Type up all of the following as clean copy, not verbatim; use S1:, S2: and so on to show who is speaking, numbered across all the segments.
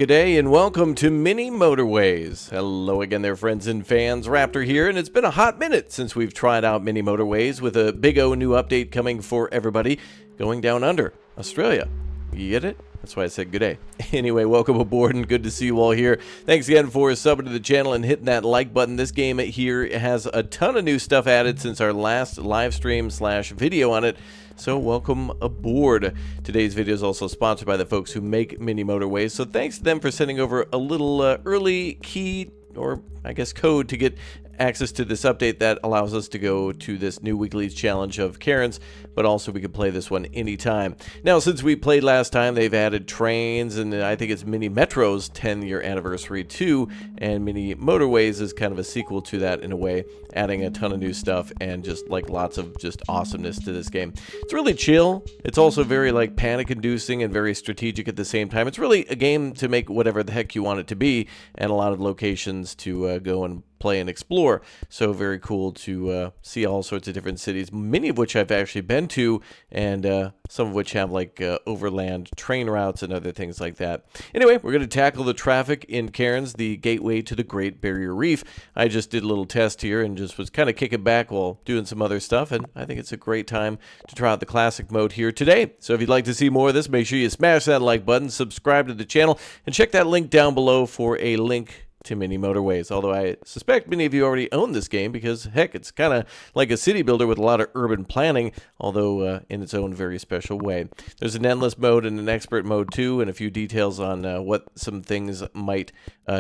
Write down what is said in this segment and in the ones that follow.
S1: G'day and welcome to Mini Motorways. Hello again there, friends and fans. Raptor here, and it's been a hot minute since we've tried out Mini Motorways with a big O new update coming for everybody going down under Australia. You get it? That's why I said good day. Anyway, welcome aboard and good to see you all here. Thanks again for subbing to the channel and hitting that like button. This game here has a ton of new stuff added since our last live stream / video on it. So welcome aboard. Today's video is also sponsored by the folks who make Mini Motorways. So thanks to them for sending over a little early key, or I guess code, to get access to this update that allows us to go to this new weekly challenge of Cairns, but also we can play this one anytime. Now, since we played last time, they've added trains, and I think it's Mini Metro's 10-year anniversary too, and Mini Motorways is kind of a sequel to that in a way, adding a ton of new stuff and just like lots of just awesomeness to this game. It's really chill. It's also very like panic-inducing and very strategic at the same time. It's really a game to make whatever the heck you want it to be, and a lot of locations to go and play and explore. So very cool to see all sorts of different cities, many of which I've actually been to, and some of which have like overland train routes and other things like that. Anyway, we're going to tackle the traffic in Cairns, the gateway to the Great Barrier Reef. I just did a little test here and just was kind of kicking back while doing some other stuff, and I think it's a great time to try out the classic mode here today. So if you'd like to see more of this, make sure you smash that like button, subscribe to the channel, and check that link down below for a link to Mini Motorways, although I suspect many of you already own this game because, heck, it's kind of like a city builder with a lot of urban planning, although in its own very special way. There's an endless mode and an expert mode too, and a few details on what some things might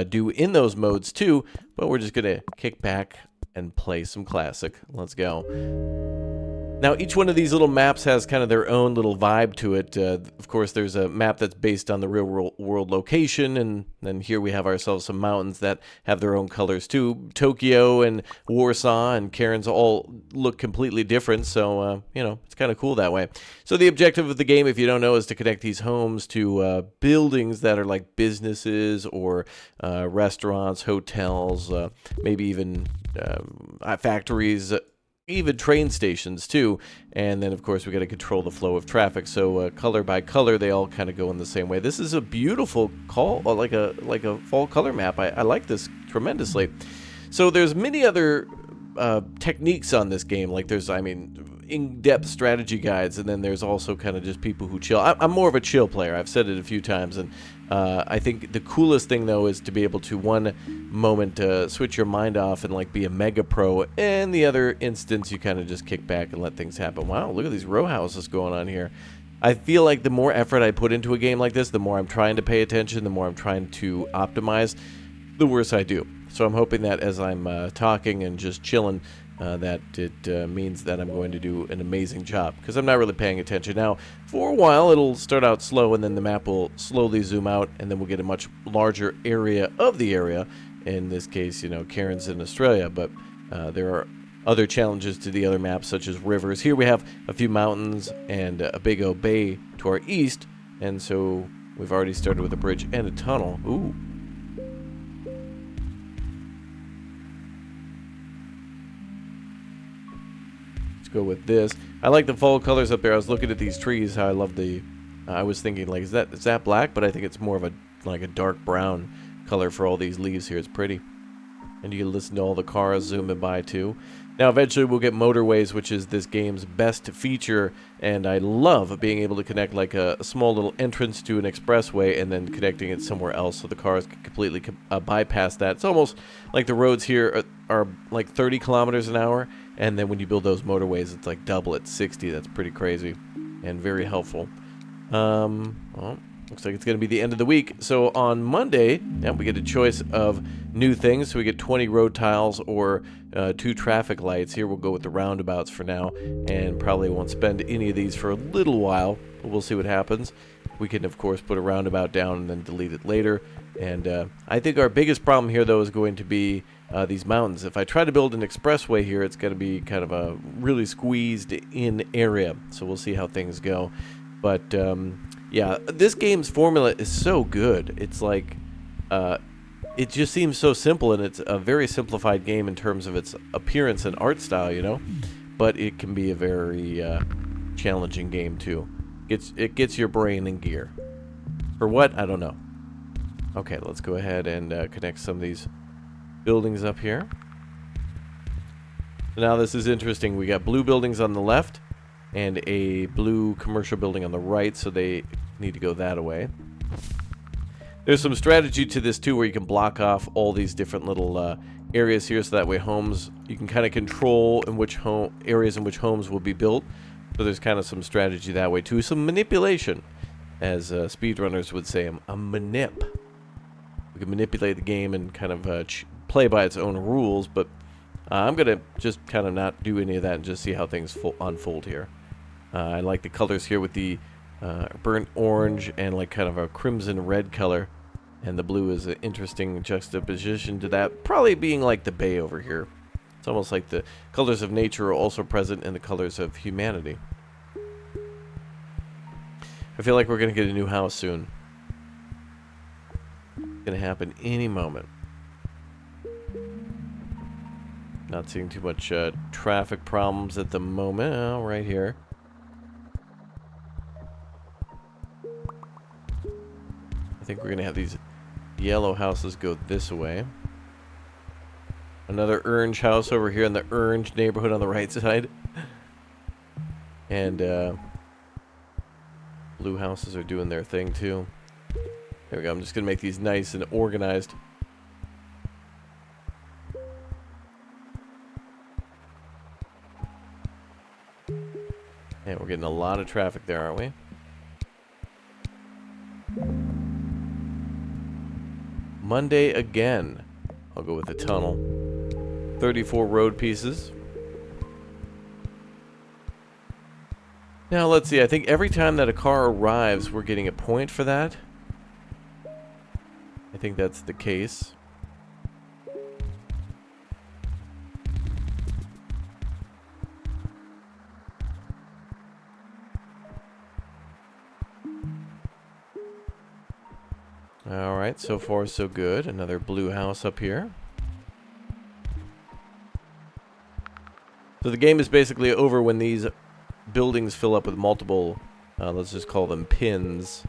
S1: do in those modes too, but we're just going to kick back and play some classic. Let's go. Now, each one of these little maps has kind of their own little vibe to it. Of course, there's a map that's based on the real world location, and then here we have ourselves some mountains that have their own colors too. Tokyo and Warsaw and Cairns all look completely different, so, you know, it's kind of cool that way. So the objective of the game, if you don't know, is to connect these homes to buildings that are like businesses or restaurants, hotels, maybe even factories, even train stations too. And then of course we got to control the flow of traffic, so color by color they all kind of go in the same way. This is a beautiful like a fall color map. I like this tremendously. So there's many other techniques on this game, like there's, I mean, in-depth strategy guides, and then there's also kind of just people who chill. I'm more of a chill player. I've said it a few times, and I think the coolest thing though is to be able to one moment switch your mind off and like be a mega pro, and the other instance you kind of just kick back and let things happen. Wow, look at these row houses going on here. I feel like the more effort I put into a game like this, the more I'm trying to pay attention, the more I'm trying to optimize, the worse I do. So I'm hoping that as I'm talking and just chilling, that it means that I'm going to do an amazing job, because I'm not really paying attention. Now, for a while, it'll start out slow, and then the map will slowly zoom out, and then we'll get a much larger area of the area. In this case, you know, Cairns in Australia, but there are other challenges to the other maps, such as rivers. Here we have a few mountains and a big old bay to our east, and so we've already started with a bridge and a tunnel. Ooh. Go with this. I like the fall colors up there. I was looking at these trees, how I love the I was thinking like, is that black? But I think it's more of a like a dark brown color for all these leaves here. It's pretty. And you can listen to all the cars zooming by too. Now eventually we'll get Motorways, which is this game's best feature, and I love being able to connect like a small little entrance to an expressway and then connecting it somewhere else so the cars can completely bypass that. It's almost like the roads here are like 30 kilometers an hour, and then when you build those motorways it's like double at 60. That's pretty crazy and very helpful. Well, looks like it's going to be the end of the week. So on Monday, yeah, we get a choice of new things. So we get 20 road tiles or 2 traffic lights. Here we'll go with the roundabouts for now, and probably won't spend any of these for a little while, but we'll see what happens. We can, of course, put a roundabout down and then delete it later. And I think our biggest problem here, though, is going to be these mountains. If I try to build an expressway here, it's going to be kind of a really squeezed-in area. So we'll see how things go. But yeah, this game's formula is so good. It's like, it just seems so simple, and it's a very simplified game in terms of its appearance and art style, you know? But it can be a very challenging game, too. It gets your brain in gear. For what? I don't know. Okay, let's go ahead and connect some of these buildings up here. So now this is interesting. We got blue buildings on the left and a blue commercial building on the right, so they need to go that way. There's some strategy to this too, where you can block off all these different little areas here, so that way homes, you can kind of control in which areas in which homes will be built. So there's kind of some strategy that way too, some manipulation, as speedrunners would say, a manip. We can manipulate the game and kind of play by its own rules, but I'm gonna just kind of not do any of that and just see how things unfold here. I like the colors here with the burnt orange and like kind of a crimson red color, and the blue is an interesting juxtaposition to that, probably being like the bay over here. It's almost like the colors of nature are also present in the colors of humanity. I feel like we're gonna get a new house soon. It's gonna happen any moment. Not seeing too much traffic problems at the moment. Oh, right here. I think we're gonna have these yellow houses go this way. Another orange house over here in the orange neighborhood on the right side. And blue houses are doing their thing too. There we go. I'm just gonna make these nice and organized. And we're getting a lot of traffic there, aren't we? Monday again. I'll go with the tunnel. 34 road pieces. Now, let's see. I think every time that a car arrives, we're getting a point for that. I think that's the case. Alright, so far so good. Another blue house up here. So the game is basically over when these buildings fill up with multiple, let's just call them pins.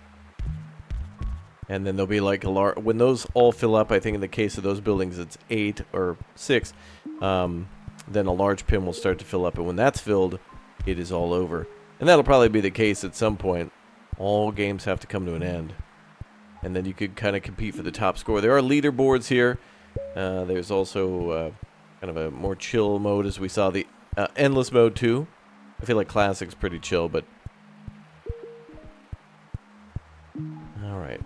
S1: And then there'll be like a large, when those all fill up, I think in the case of those buildings it's 8 or 6, then a large pin will start to fill up. And when that's filled, it is all over. And that'll probably be the case at some point. All games have to come to an end. And then you could kind of compete for the top score. There are leaderboards here. There's also kind of a more chill mode, as we saw the endless mode too. I feel like Classic's pretty chill, but... Alright.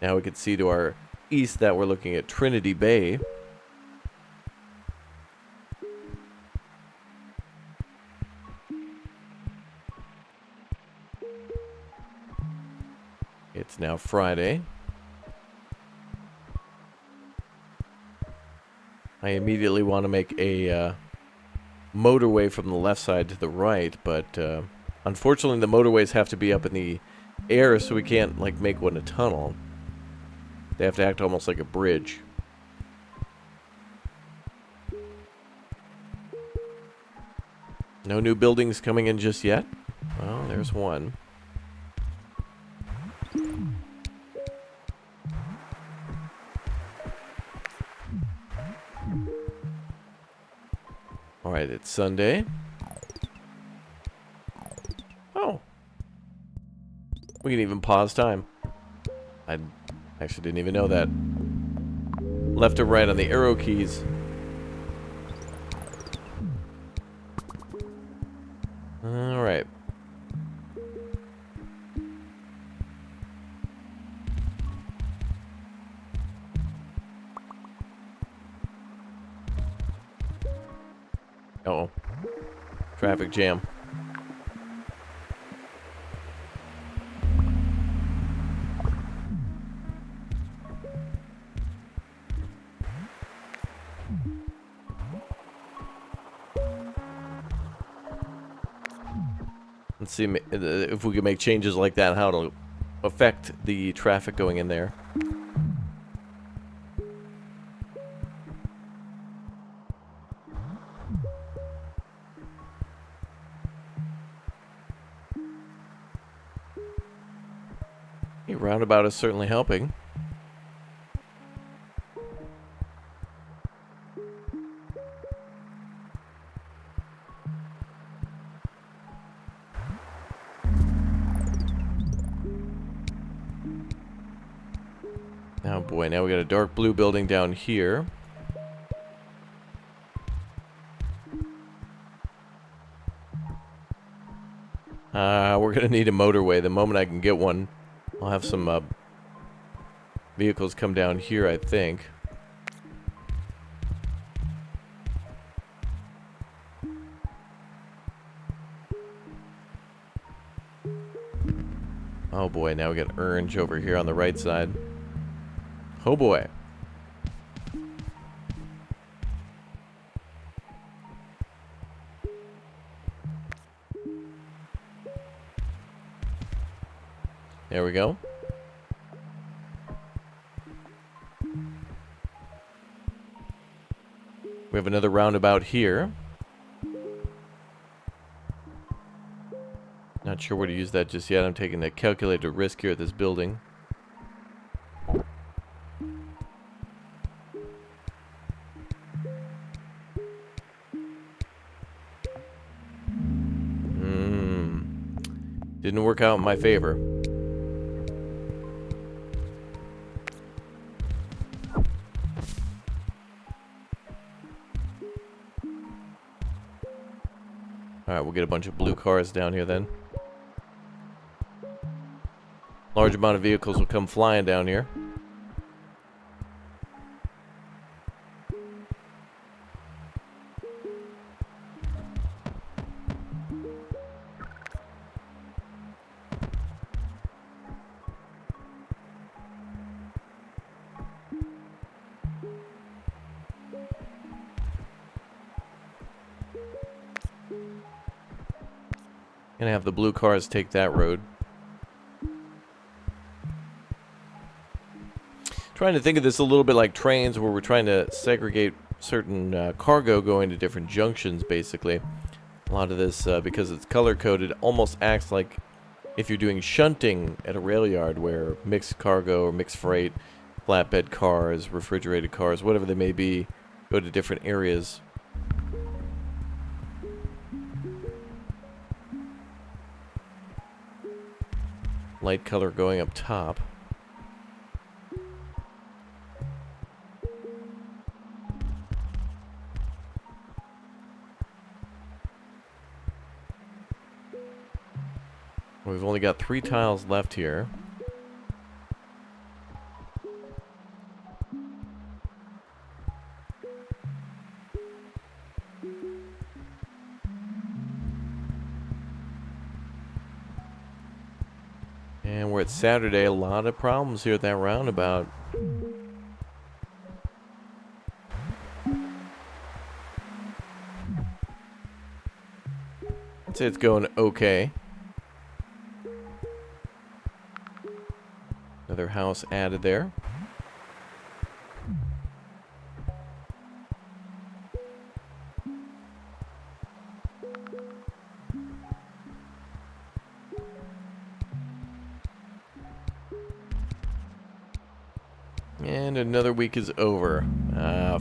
S1: Now we can see to our east that we're looking at Trinity Bay. It's now Friday. I immediately want to make a motorway from the left side to the right, but unfortunately the motorways have to be up in the air, so we can't like make one a tunnel. They have to act almost like a bridge. No new buildings coming in just yet. Well, there's one. Alright, it's Sunday. Oh. We can even pause time. I actually didn't even know that. Left or right on the arrow keys. Alright. Uh-oh. Traffic jam. Let's see if we can make changes like that, how it'll affect the traffic going in there. A roundabout is certainly helping. Oh boy, now we got a dark blue building down here. We're gonna need a motorway. The moment I can get one, I'll have some vehicles come down here, I think. Oh boy, now we got orange over here on the right side. Oh boy. There we go. We have another roundabout here. Not sure where to use that just yet. I'm taking a calculated risk here at this building. Didn't work out in my favor. Alright, we'll get a bunch of blue cars down here then. Large amount of vehicles will come flying down here. Gonna have the blue cars take that road. Trying to think of this a little bit like trains, where we're trying to segregate certain cargo going to different junctions, basically. A lot of this, because it's color-coded, almost acts like if you're doing shunting at a rail yard, where mixed cargo or mixed freight, flatbed cars, refrigerated cars, whatever they may be, go to different areas. Light color going up top. We've only got 3 tiles left here. And we're at Saturday. A lot of problems here at that roundabout. I'd say it's going okay. Another house added there. And another week is over.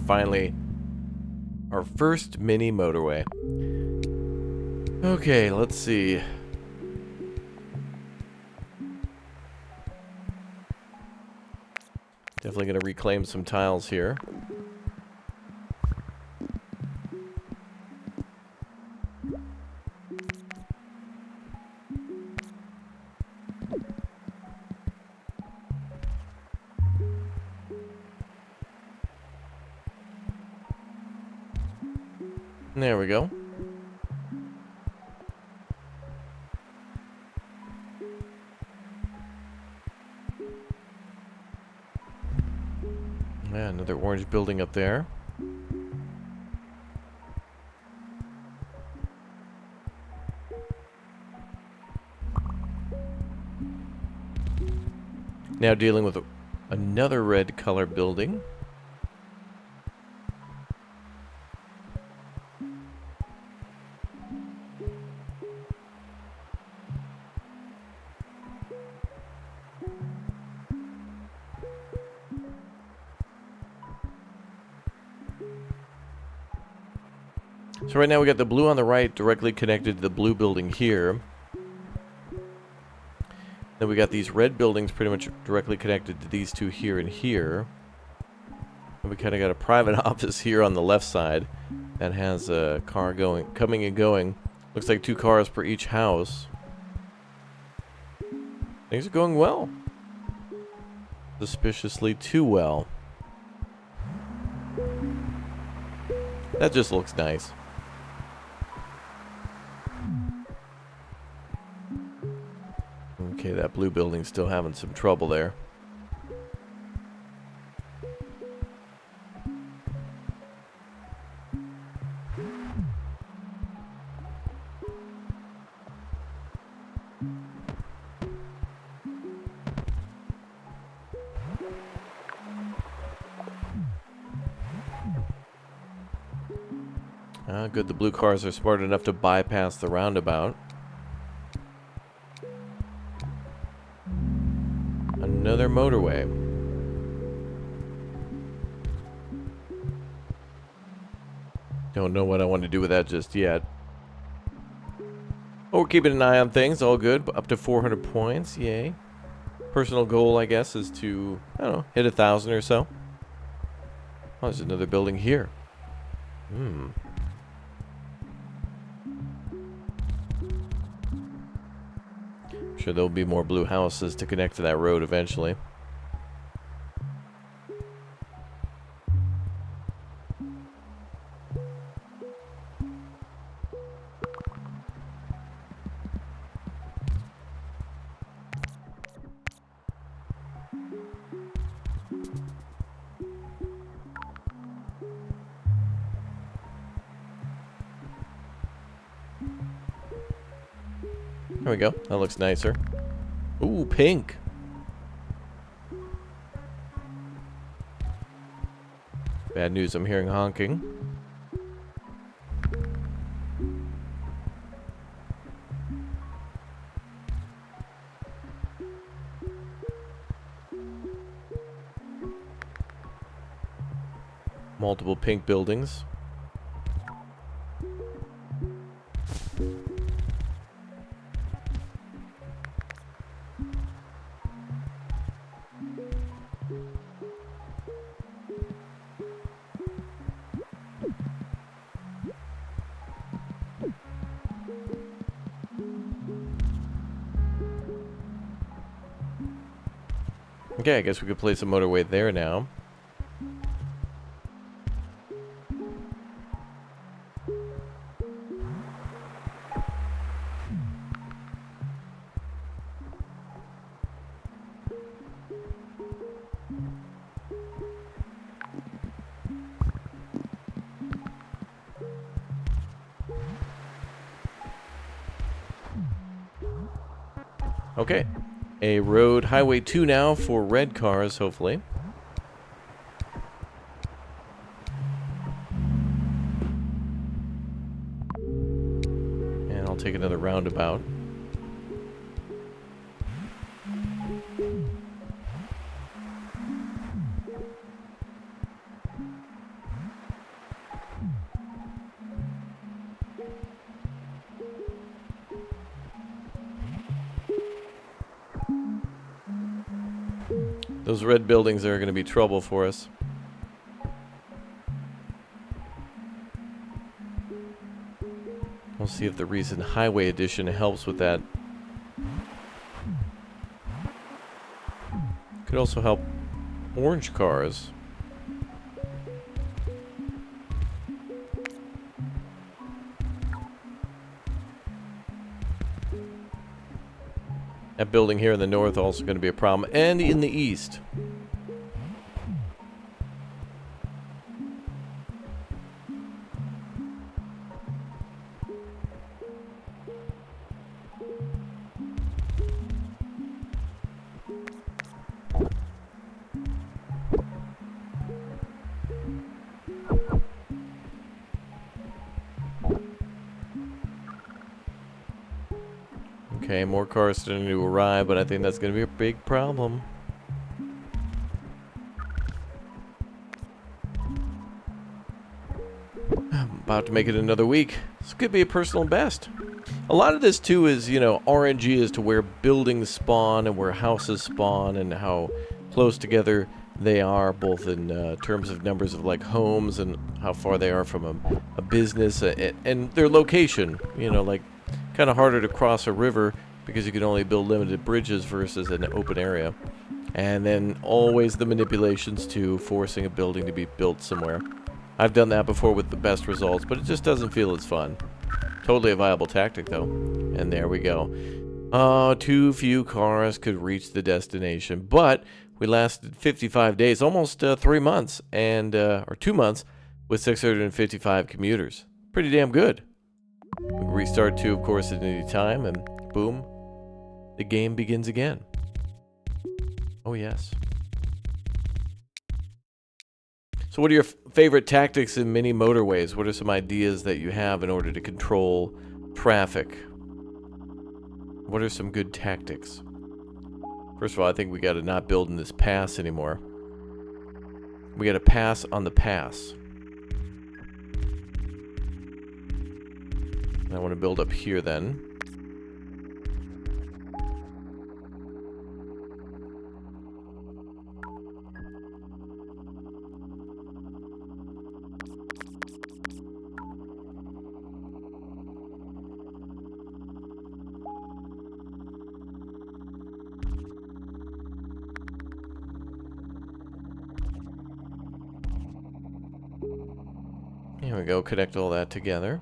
S1: Finally, our first mini motorway. Okay, let's see. Definitely going to reclaim some tiles here. There we go. Yeah, another orange building up there. Now dealing with another red color building. So right now we got the blue on the right directly connected to the blue building here. Then Then we got these red buildings pretty much directly connected to these two here and here. And we kind of got a private office here on the left side that has a car coming and going. Looks like 2 cars per each house. Things are going well. Suspiciously too well. That just looks nice. Okay, that blue building's still having some trouble there. Good, the blue cars are smart enough to bypass the roundabout. Another motorway. Don't know what I want to do with that just yet. Oh, we're keeping an eye on things. All good. Up to 400 points. Yay. Personal goal, I guess, is to, I don't know, hit 1,000 or so. Oh, there's another building here. Sure, there'll be more blue houses to connect to that road eventually. There we go. That looks nicer. Ooh, pink. Bad news, I'm hearing honking. Multiple pink buildings. Okay, I guess we could place a motorway there now. Okay. A road, Highway 2 now for red cars, hopefully. And I'll take another roundabout. Those red buildings are going to be trouble for us. We'll see if the recent highway addition helps with that. Could also help orange cars. That building here in the north also going to be a problem, and in the east. Okay, more cars starting to arrive, but I think that's going to be a big problem. I'm about to make it another week. This could be a personal best. A lot of this too is, RNG as to where buildings spawn and where houses spawn and how close together they are, both in terms of numbers of like homes and how far they are from a business and their location. Like kind of harder to cross a river because you can only build limited bridges versus an open area. And then always the manipulations to forcing a building to be built somewhere. I've done that before with the best results, but it just doesn't feel as fun. Totally a viable tactic, though. And there we go. Too few cars could reach the destination, but we lasted 55 days, almost 3 months, or 2 months, with 655 commuters. Pretty damn good. We can restart of course, at any time, and boom, the game begins again. Oh, yes. So what are your favorite tactics in mini motorways? What are some ideas that you have in order to control traffic? What are some good tactics? First of all, I think we got to not build in this pass anymore. We got to pass on the pass. And I want to build up here then. Here we go, connect all that together.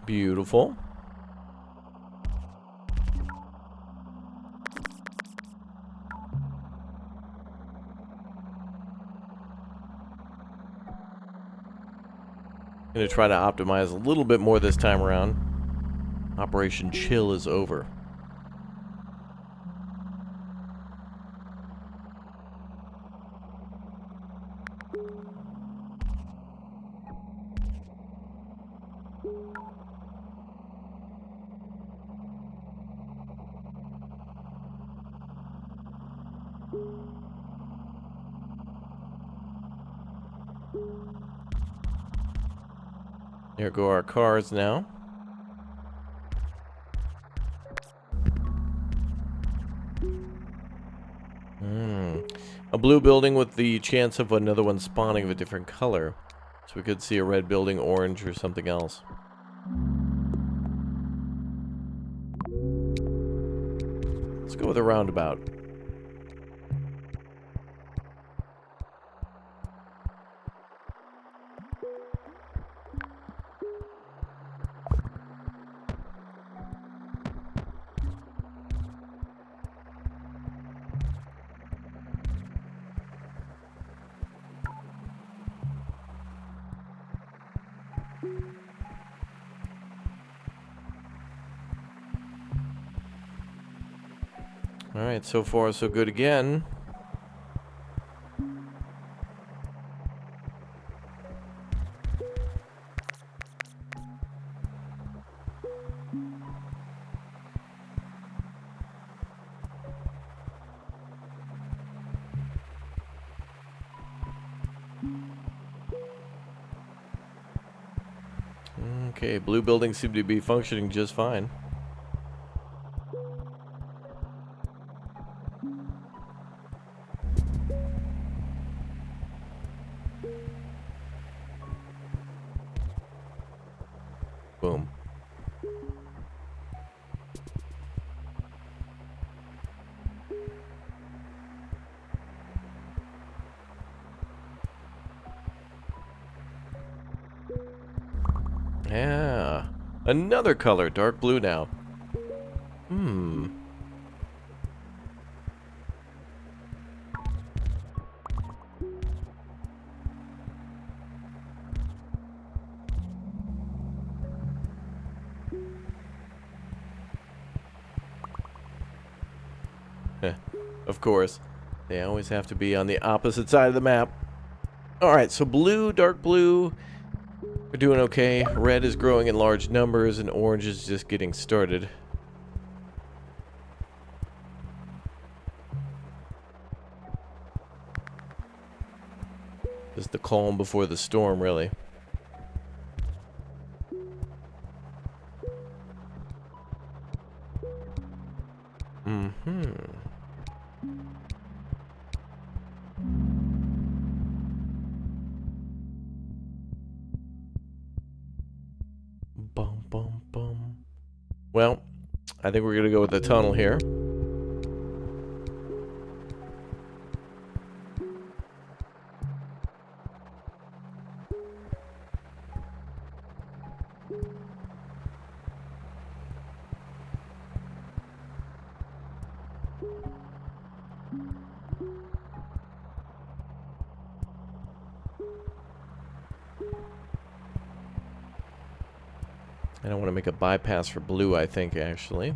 S1: Beautiful. Gonna try to optimize a little bit more this time around. Operation Chill is over. There go our cars now. A blue building with the chance of another one spawning of a different color. So we could see a red building, orange, or something else. Let's go with a roundabout. Alright, so far so good again. Okay, blue buildings seem to be functioning just fine. Boom. Yeah. Another color, dark blue now. Of course. They always have to be on the opposite side of the map. Alright, so blue, dark blue, we're doing okay. Red is growing in large numbers, and orange is just getting started. Just the calm before the storm, really. Bum, bum, bum. Well, I think we're going to go with the tunnel here. I don't want to make a bypass for blue, I think, actually.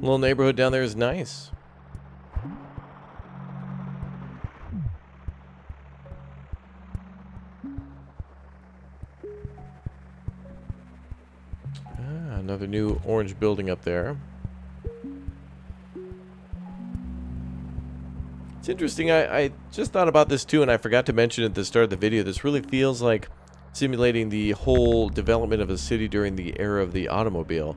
S1: Little neighborhood down there is nice. Another new orange building up there. It's interesting. I just thought about this too, and I forgot to mention at the start of the video. This really feels like simulating the whole development of a city during the era of the automobile.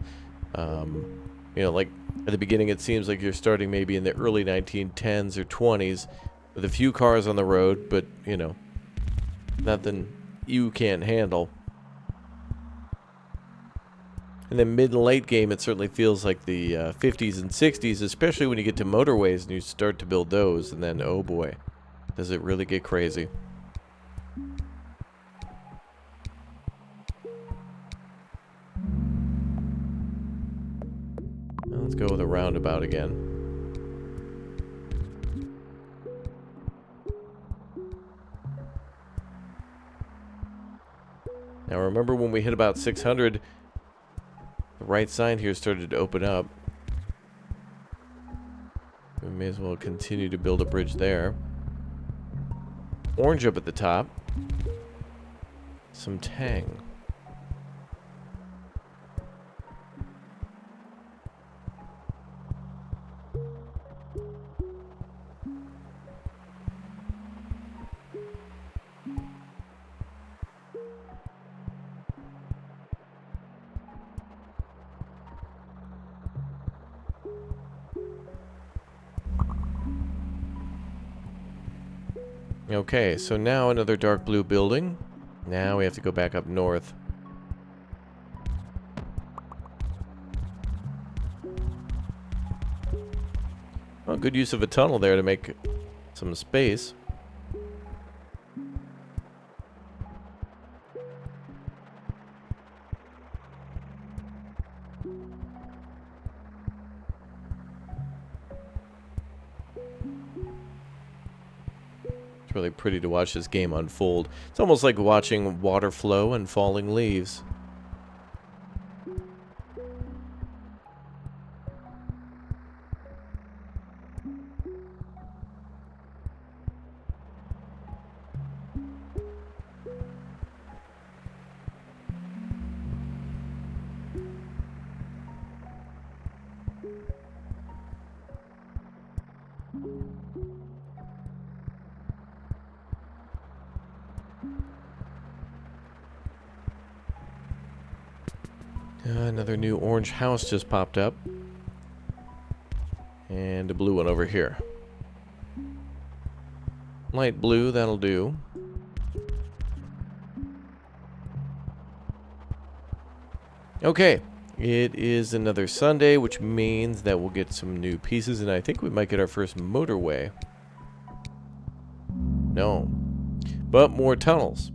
S1: You know, like at the beginning, it seems like you're starting maybe in the early 1910s or 20s with a few cars on the road, but, you know, nothing you can't handle. And then mid and late game, it certainly feels like the 50s and 60s, especially when you get to motorways and you start to build those, and then, oh boy, does it really get crazy. Now let's go with a roundabout again. Now remember when we hit about 600, the right side here started to open up. We may as well continue to build a bridge there. Orange up at the top. Some tang. Okay, so now another dark blue building. Now we have to go back up north. Well, good use of a tunnel there to make some space. It's really pretty to watch this game unfold. It's almost like watching water flow and falling leaves. Another new orange house just popped up. And a blue one over here. Light blue, that'll do. Okay, it is another Sunday, which means that we'll get some new pieces, and I think we might get our first motorway. No. But more tunnels.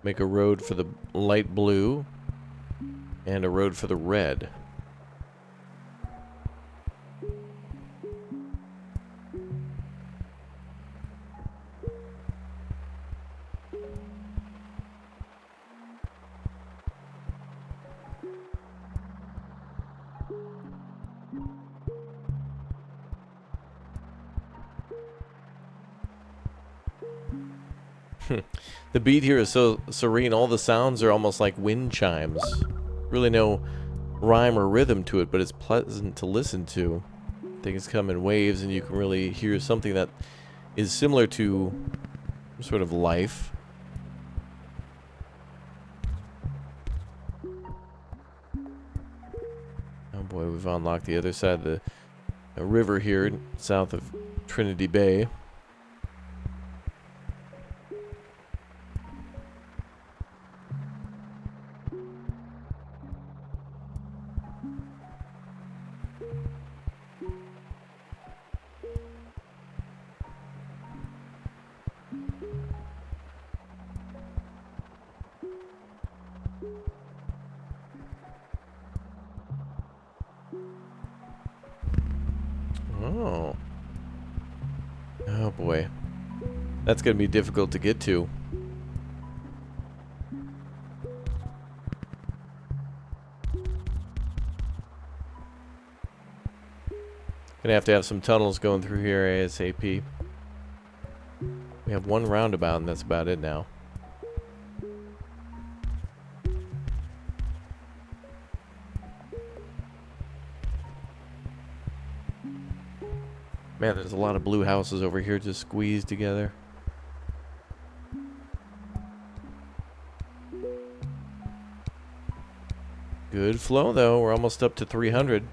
S1: Make a road for the light blue and a road for the red. The beat here is so serene. All the sounds are almost like wind chimes. Really no rhyme or rhythm to it, but it's pleasant to listen to. Things come in waves, and you can really hear something that is similar to some sort of life. Oh boy, we've unlocked the other side of the river here south of Trinity Bay. Oh. Oh boy. That's going to be difficult to get to. Gonna have to have some tunnels going through here ASAP. We have one roundabout, and that's about it now. Man, there's a lot of blue houses over here just squeezed together. Good flow, though. We're almost up to 300.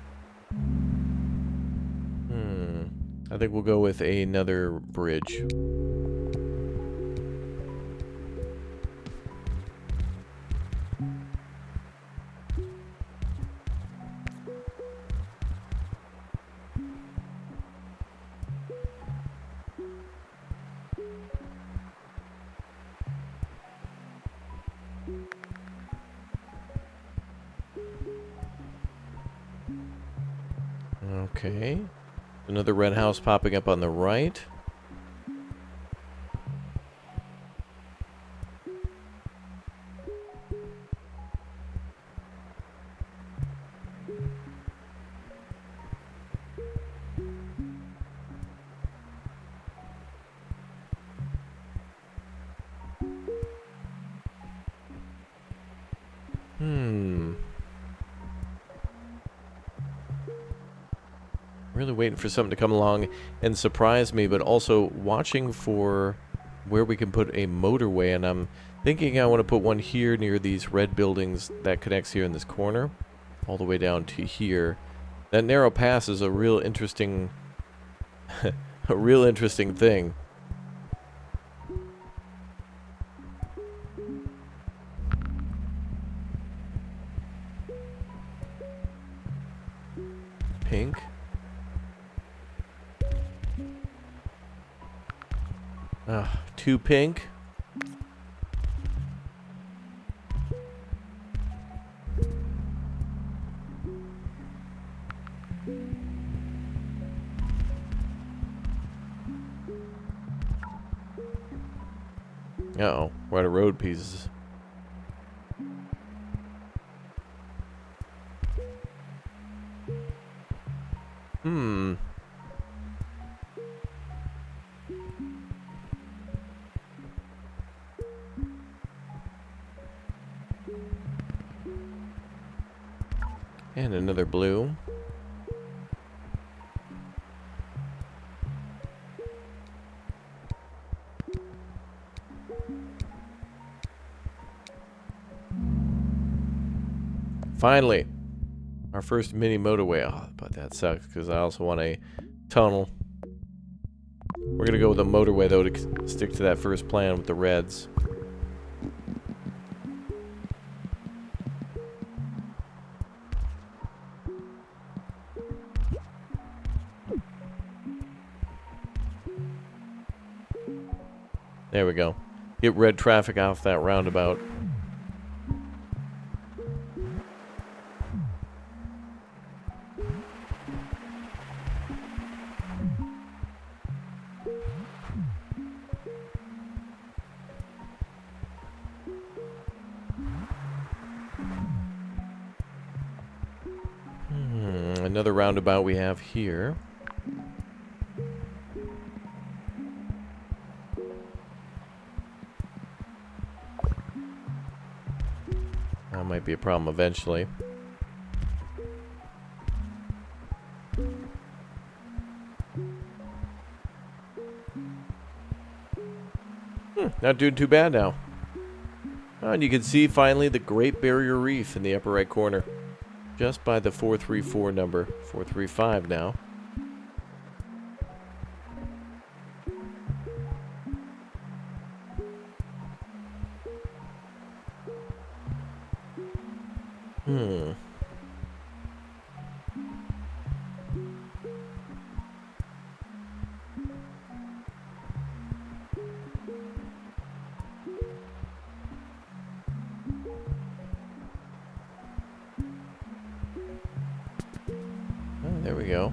S1: I think we'll go with another bridge. Okay. Another red house popping up on the right. Really waiting for something to come along and surprise me, but also watching for where we can put a motorway, and I'm thinking I want to put one here near these red buildings that connects here in this corner, all the way down to here. That narrow pass is a real interesting, a real interesting thing. Pink. Too pink. Uh-oh, we're out of road pieces. And another blue. Finally, our first mini motorway. Oh, but that sucks because I also want a tunnel. We're going to go with a motorway, though, to stick to that first plan with the reds. There we go. Get red traffic off that roundabout. Another roundabout we have here. That might be a problem eventually. Not doing too bad now. Oh, and you can see finally the Great Barrier Reef in the upper right corner. Just by the 434 number. 435 now. There we go.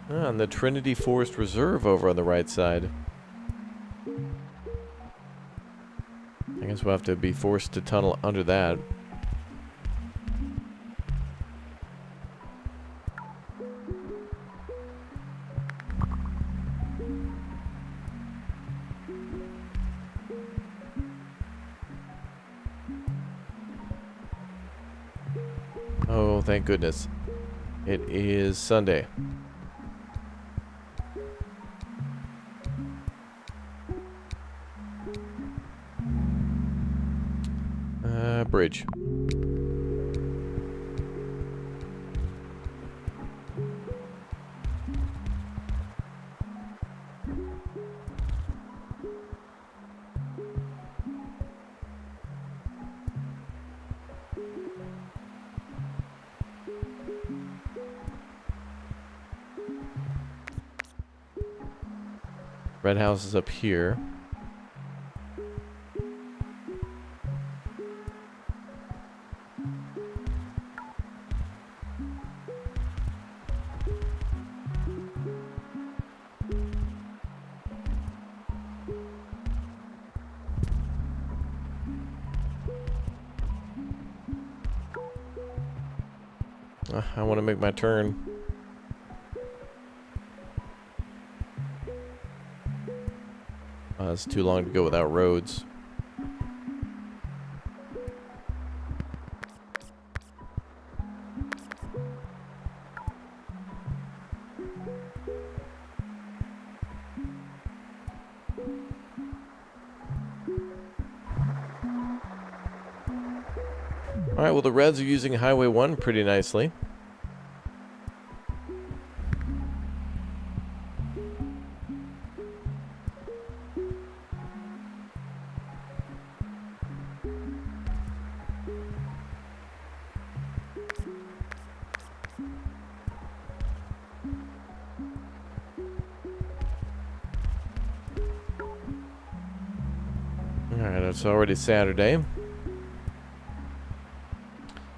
S1: And the Trinity Forest Reserve over on the right side. I guess we'll have to be forced to tunnel under that. Oh, thank goodness. It is Sunday. Bridge. Red house is up here. I want to make my turn. It's too long to go without roads. Alright, well the Reds are using Highway 1 pretty nicely. Alright, it's already Saturday.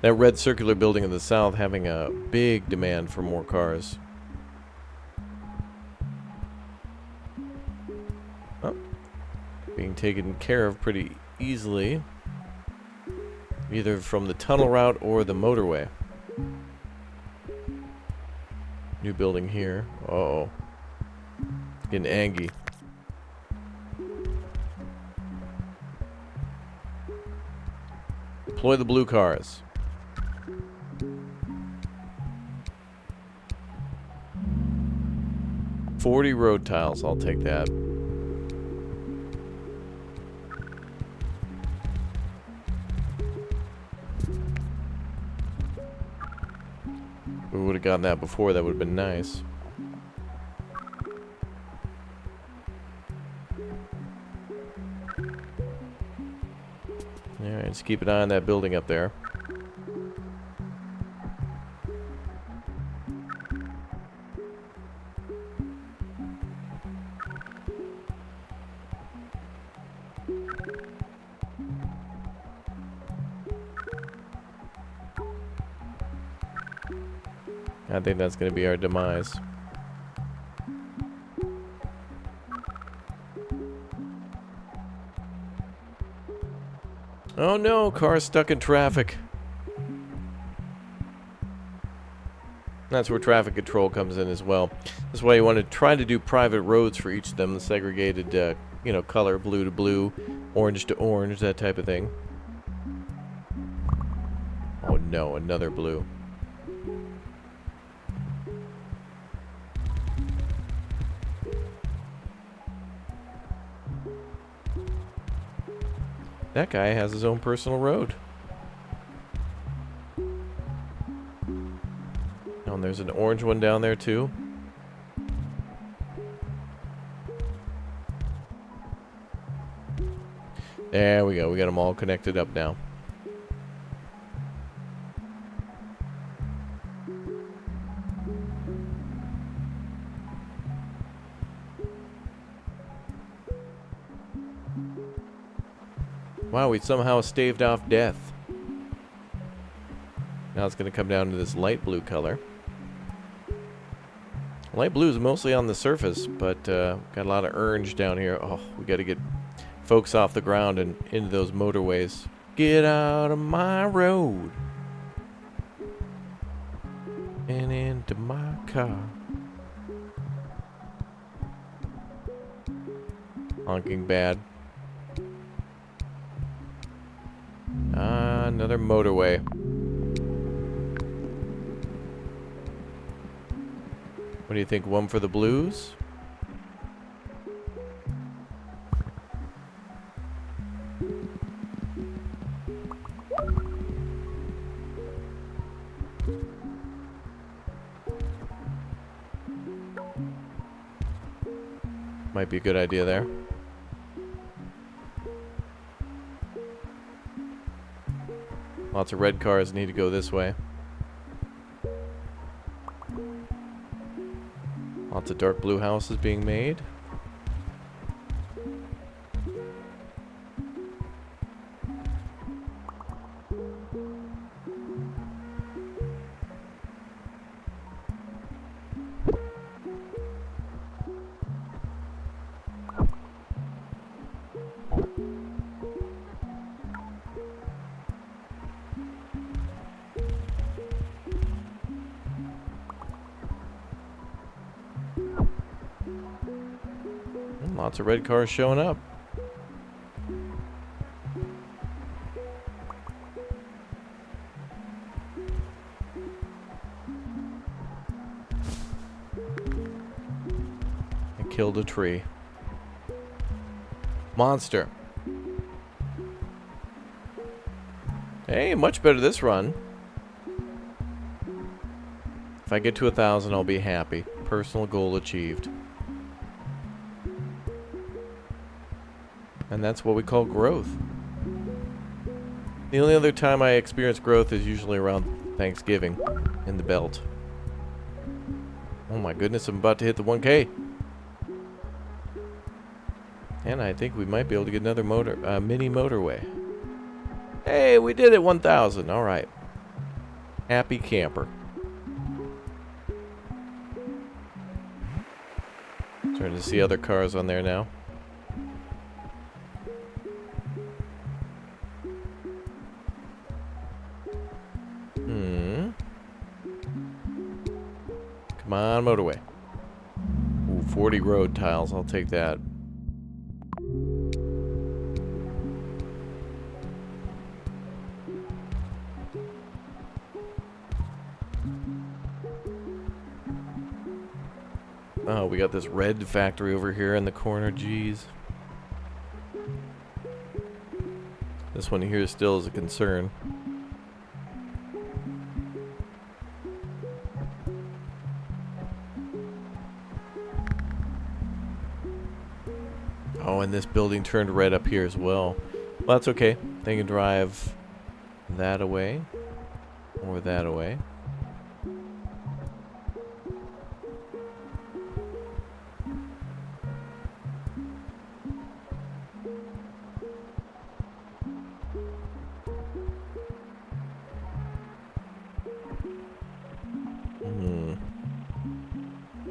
S1: That red circular building in the south having a big demand for more cars. Oh, being taken care of pretty easily. Either from the tunnel route or the motorway. New building here. Uh-oh. Getting angry. Deploy the blue cars. 40 road tiles, I'll take that. If we would have gotten that before, that would have been nice. Alright, just keep an eye on that building up there. I think that's going to be our demise. Oh no, car stuck in traffic. That's where traffic control comes in as well. That's why you want to try to do private roads for each of them, the segregated, you know, color, blue to blue, orange to orange, that type of thing. Oh no, another blue. That guy has his own personal road. Oh, and there's an orange one down there too. There we go. We got them all connected up now. Wow, we somehow staved off death. Now it's going to come down to this light blue color. Light blue is mostly on the surface, but got a lot of orange down here. Oh, we got to get folks off the ground and into those motorways. Get out of my road and into my car. Honking bad. Another motorway. What do you think? One for the blues? Might be a good idea there. Lots of red cars need to go this way. Lots of dark blue houses being made. Lots of red cars showing up. I killed a tree. Monster. Hey, much better this run. If I get to 1,000, I'll be happy. Personal goal achieved. And that's what we call growth. The only other time I experience growth is usually around Thanksgiving in the belt. Oh my goodness, I'm about to hit the 1K. And I think we might be able to get another mini motorway. Hey, we did it, 1,000. All right. Happy camper. Starting to see other cars on there now. Come on, motorway. Ooh, 40 road tiles. I'll take that. Oh, we got this red factory over here in the corner. Jeez. This one here still is a concern. Oh, and this building turned red up here as well. Well, that's okay. They can drive that away or that away.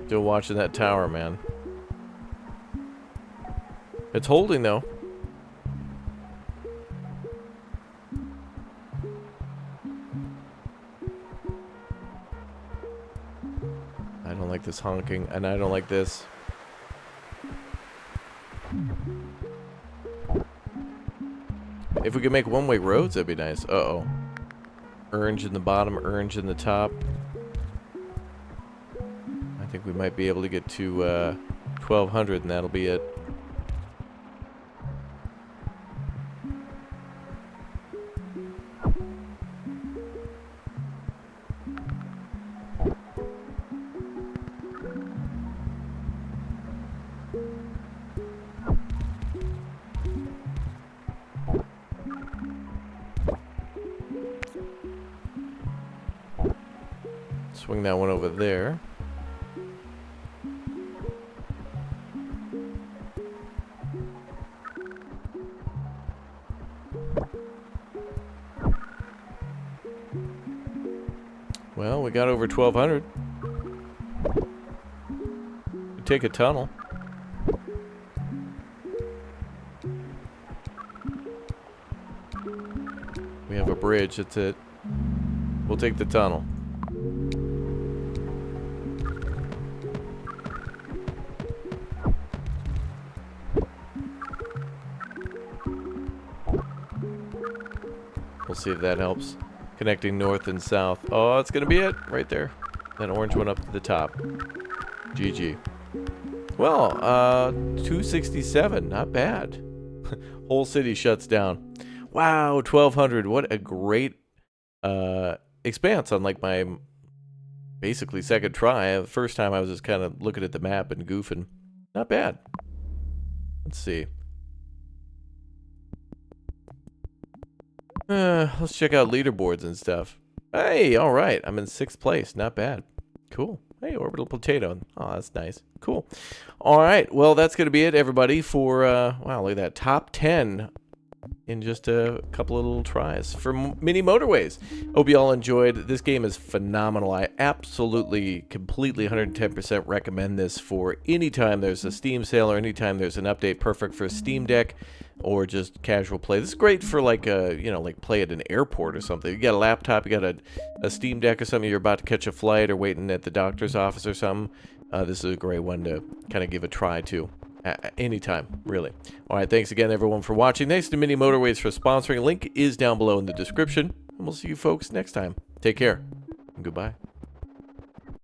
S1: Still watching that tower, man. It's holding, though. I don't like this honking, and I don't like this. If we could make one-way roads, that'd be nice. Uh-oh. Orange in the bottom, orange in the top. I think we might be able to get to 1200, and that'll be it. Swing that one over there. Well, we got over 1200. We take a tunnel. We have a bridge, that's it. We'll take the tunnel. We'll see if that helps. Connecting north and south. Oh, that's gonna be it right there. That orange one up to the top. GG. Well, 267, not bad. Whole city shuts down. Wow, 1200. What a great expanse on like my basically second try. The first time I was just kind of looking at the map and goofing. Not bad. Let's see. Let's check out leaderboards and stuff. Hey, all right. I'm in 6th place. Not bad. Cool. Hey, orbital potato. Oh, that's nice. Cool. All right. Well, that's going to be it, everybody, for, wow, look at that. Top 10 in just a couple of little tries for Mini Motorways. Hope you all enjoyed. This game is phenomenal. I absolutely, completely, 110% recommend this for any time there's a Steam sale or anytime there's an update. Perfect for Steam Deck or just casual play. This is great for like you know, like play at an airport or something. You got a laptop, you got a Steam Deck or something, you're about to catch a flight or waiting at the doctor's office or something. This is a great one to kind of give a try to. Anytime, really. All right, thanks again, everyone, for watching. Thanks to Mini Motorways for sponsoring. Link is down below in the description. And we'll see you folks next time. Take care, and goodbye.